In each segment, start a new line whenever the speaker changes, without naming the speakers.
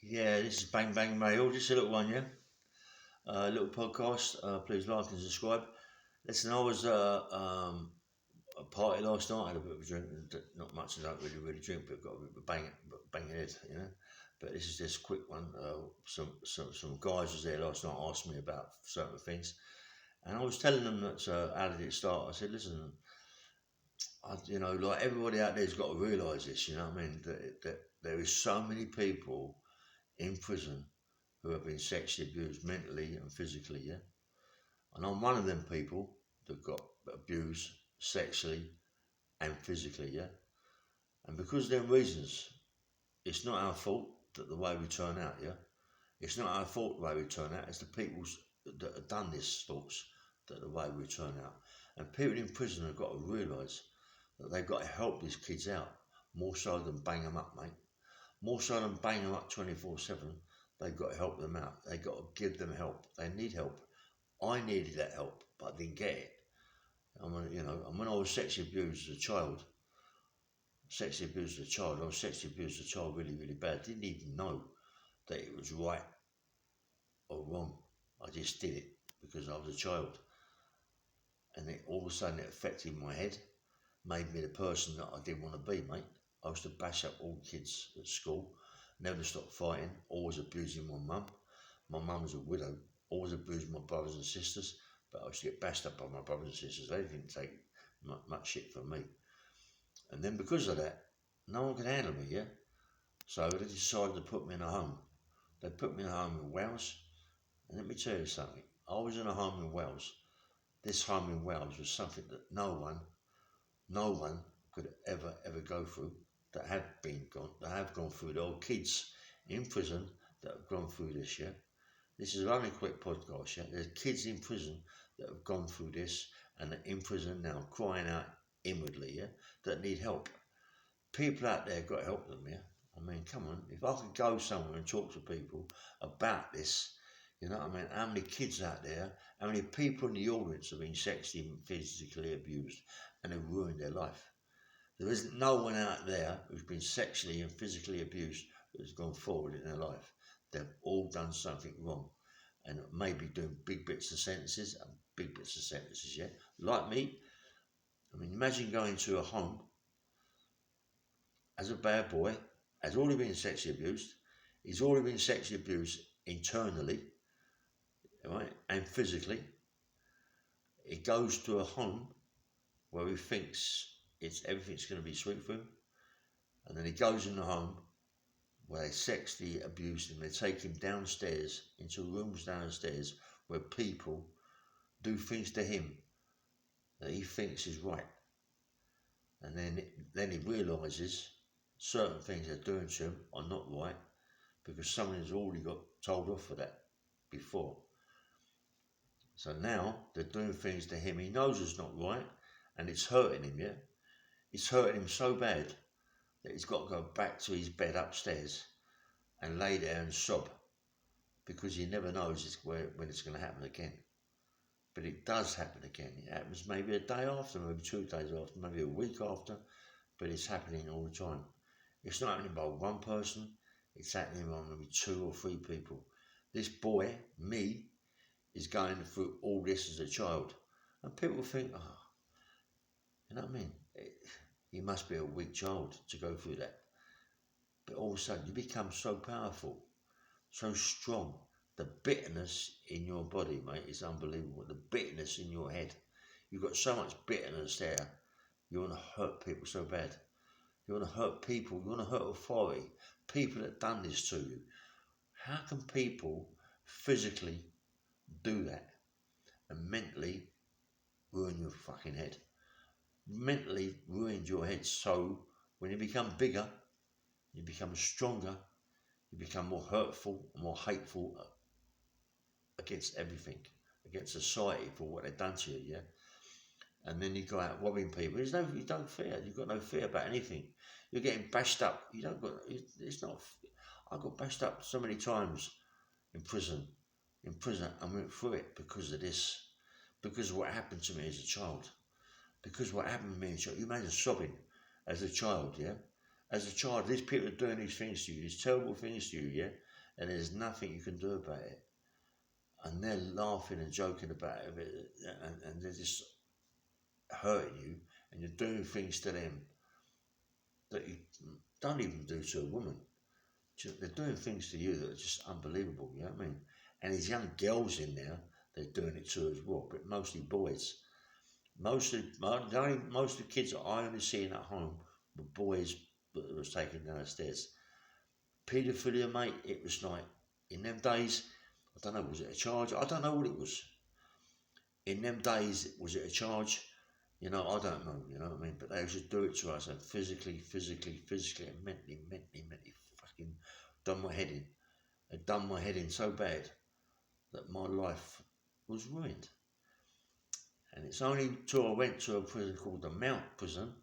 Yeah, this is Bang Bang Mail, just a little one, yeah? Little podcast. Please like and subscribe. Listen, I was a party last night. I had a bit of a drink. Not much. I don't really drink, but got a bit of a bang head, you know. But this is just a quick one. Some guys was there last night, asked me about certain things, and I was telling them that how did it start. I said, listen, like everybody out there's got to realise this. You know what I mean? That there is so many people in prison who have been sexually abused mentally and physically, yeah? And I'm one of them people that got abused sexually and physically, yeah? And because of them reasons, it's not our fault that the way we turn out, yeah? It's not our fault the way we turn out, it's the people that have done this thoughts that the way we turn out. And people in prison have got to realise that they've got to help these kids out more so than bang them up, mate. More so than bang them up 24/7, they've got to help them out. They've got to give them help. They need help. I needed that help, but I didn't get it. And when I was sexually abused as a child, I was sexually abused as a child really bad. I didn't even know that it was right or wrong. I just did it because I was a child. And all of a sudden it affected my head, made me the person that I didn't want to be, mate. I used to bash up all kids at school, never stopped fighting, always abusing my mum. My mum was a widow, always abusing my brothers and sisters, but I used to get bashed up by my brothers and sisters. They didn't take much shit from me. And then because of that, no one could handle me, yeah? So they decided to put me in a home. They put me in a home in Wales. And let me tell you something. I was in a home in Wales. This home in Wales was something that no one could ever go through that have gone through. There are kids in prison that have gone through this, yeah? This is only a quick podcast, yeah? There's kids in prison that have gone through this and are in prison now crying out inwardly, yeah? That need help. People out there got to help them, yeah? I mean, come on, if I could go somewhere and talk to people about this, you know what I mean? How many kids out there, how many people in the audience have been sexually and physically abused and have ruined their life? There isn't no one out there who's been sexually and physically abused who's gone forward in their life. They've all done something wrong and maybe doing big bits of sentences and big bits of sentences, yeah? Like me, I mean, imagine going to a home as a bad boy, has already been sexually abused, he's already been sexually abused internally, right, and physically. He goes to a home where he thinks everything's going to be sweet for him, and then he goes in the home where they sexually abuse him. They take him downstairs into rooms downstairs where people do things to him that he thinks is right, and then he realises certain things they're doing to him are not right because someone has already got told off for that before. So now they're doing things to him he knows is not right, and it's hurting him. Yeah, it's hurting him so bad that he's got to go back to his bed upstairs and lay there and sob because he never knows when it's going to happen again. But it does happen again. It happens maybe a day after, maybe 2 days after, maybe a week after, but it's happening all the time. It's not happening by one person, it's happening by maybe 2 or 3 people. This boy, me, is going through all this as a child. And people think, oh, you know what I mean? He must be a weak child to go through that. But all of a sudden, you become so powerful, so strong. The bitterness in your body, mate, is unbelievable. The bitterness in your head. You've got so much bitterness there. You want to hurt people so bad. You want to hurt people. You want to hurt authority. People that done this to you. How can people physically do that and mentally ruin your fucking head? Mentally ruined your head so when you become bigger, you become stronger, you become more hurtful, more hateful against everything, against society for what they've done to you, yeah? And then you go out robbing people. You don't fear. You've got no fear about anything. You're getting bashed up. You don't got. It's not. I got bashed up so many times in prison. I went through it because of this, because of what happened to me as a child. Because what happened to me as a child. You imagine sobbing as a child, yeah. As a child, these people are doing these things to you, these terrible things to you, yeah. and there's nothing you can do about it. And they're laughing and joking about it, and they're just hurting you, and you're doing things to them that you don't even do to a woman. They're doing things to you that are just unbelievable, you know what I mean? And there's young girls in there they're doing it to as well, but mostly boys. Most of the kids that I only seen at home were boys that was taken downstairs. Paedophilia, mate, it was like, in them days, I don't know, was it a charge? I don't know what it was. In them days, was it a charge? You know, I don't know, you know what I mean? But they used to do it to us, and physically, and mentally, fucking done my head in. They'd done my head in so bad that my life was ruined. And it's only till I went to a prison called the Mount Prison,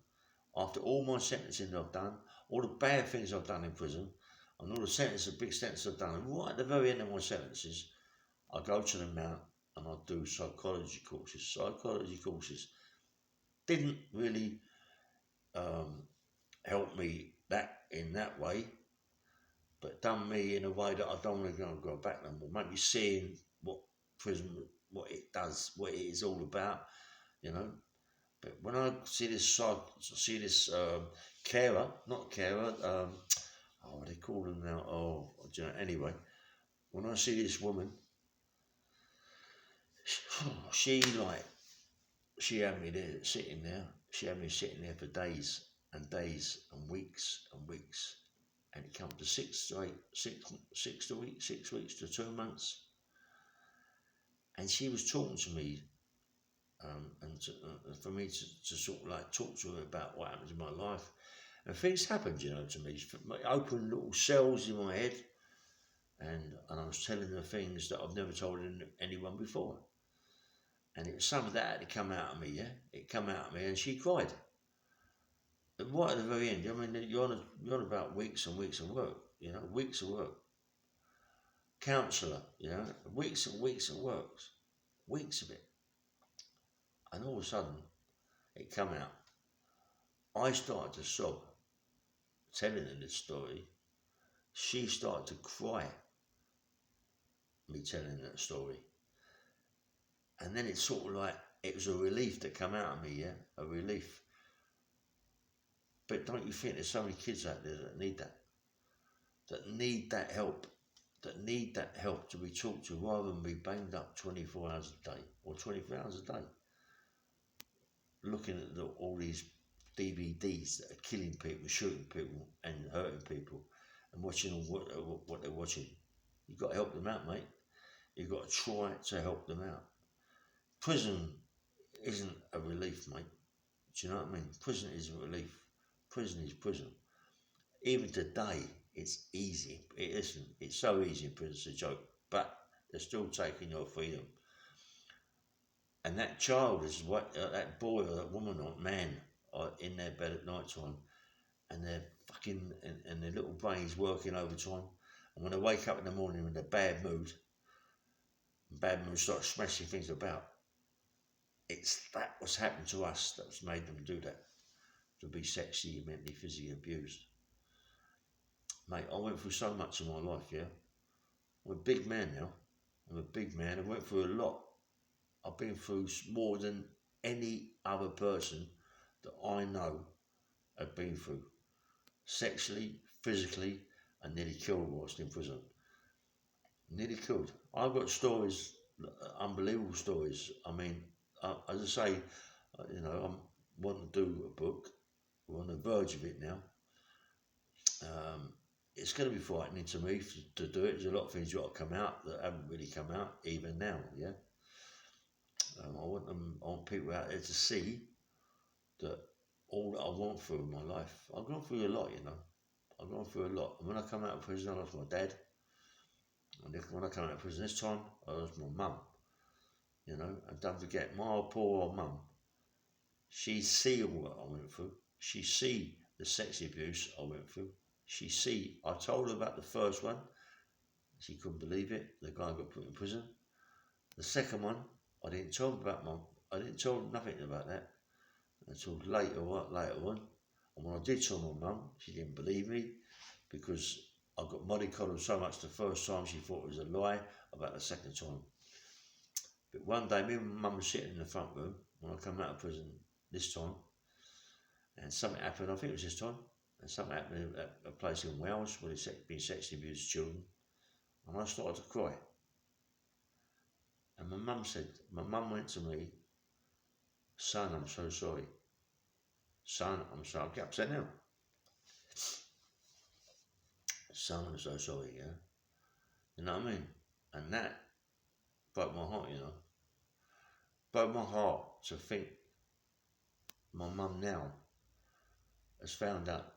after all my sentencing I've done, all the bad things I've done in prison, and all the big sentences I've done, and right at the very end of my sentences, I go to the Mount and I do psychology courses. Psychology courses didn't really help me in that way, but done me in a way that I don't want to go back no more. Make me seeing what prison, what it does, what it is all about, you know. But when I see this carer, not carer, what do they call them now? Oh, you know, anyway, when I see this woman, she had me there sitting there. She had me sitting there for days and days and weeks and weeks, and it came to 6 weeks to 2 months, and she was talking to me, and for me to sort of like talk to her about what happened in my life, and things happened, you know, to me. I opened little cells in my head, and I was telling her things that I've never told anyone before. And it was some of that had come out of me, yeah? It come out of me, and she cried. And right at the very end, I mean, you're on about weeks and weeks of work, you know, weeks of work. Counsellor, you know, weeks and weeks of work, weeks of it. And all of a sudden, it come out. I started to sob, telling her this story. She started to cry, me telling her that story. And then it's sort of like, it was a relief that come out of me, yeah? A relief. But don't you think there's so many kids out there that need that? That need that help. That need that help to be talked to rather than be banged up 24 hours a day or 24 hours a day. Looking at all these DVDs that are killing people, shooting people and hurting people and watching what they're watching. You've got to help them out, mate. You've got to try to help them out. Prison isn't a relief, mate. Do you know what I mean? Prison isn't relief. Prison is prison. Even today, it's easy. It isn't. It's so easy in prison, it's a joke. But they're still taking your freedom. And that child is that boy or that woman or man are in their bed at night time, and they're fucking, and their little brains working overtime. And when they wake up in the morning in a bad mood start smashing things about, it's that what's happened to us that's made them do that, to be sexually, mentally, physically abused. Mate, I went through so much in my life, yeah? I'm a big man now. I'm a big man. I went through a lot. I've been through more than any other person that I know have been through. Sexually, physically, and nearly killed whilst in prison. Nearly killed. I've got stories, unbelievable stories. I mean, as I say, you know, I'm wanting to do a book. We're on the verge of it now. It's going to be frightening to me to do it. There's a lot of things that got to come out that haven't really come out even now, yeah? I want people out there to see that all that I went through in my life, I've gone through a lot, you know. I've gone through a lot. And when I come out of prison, I lost my dad. And when I come out of prison this time, I lost my mum. You know, and don't forget, my poor old mum, she see all what I went through. She see the sex abuse I went through. She see, I told her about the first one. She couldn't believe it. The guy got put in prison. The second one, I didn't tell her about mum. I didn't tell her nothing about that until later on. And when I did tell my mum, she didn't believe me because I got mollycoddled so much the first time she thought it was a lie about the second time. But one day, me and my mum was sitting in the front room when I come out of prison this time, and something happened. I think it was this time, and something happened at a place in Wales where they'd been sexually abused children, and I started to cry. And my mum went to me, son, I'm so sorry. Son, I'm sorry. I'll get upset now. Son, I'm so sorry, yeah. You know what I mean? And that broke my heart, you know. Broke my heart to think my mum now has found out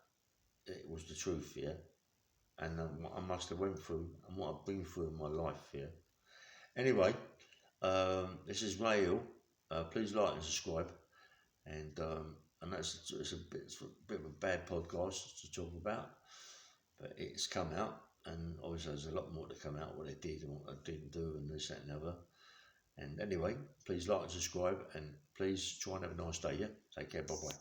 that it was the truth, yeah. And what I must have went through and what I've been through in my life, yeah. Anyway, this is Ray Hill. Please like and subscribe. And I know it's a bit of a bad podcast to talk about, but it's come out, and obviously there's a lot more to come out, what they did and what they didn't do, and this, that, and the other. And anyway, please like and subscribe, and please try and have a nice day, yeah? Take care, bye-bye.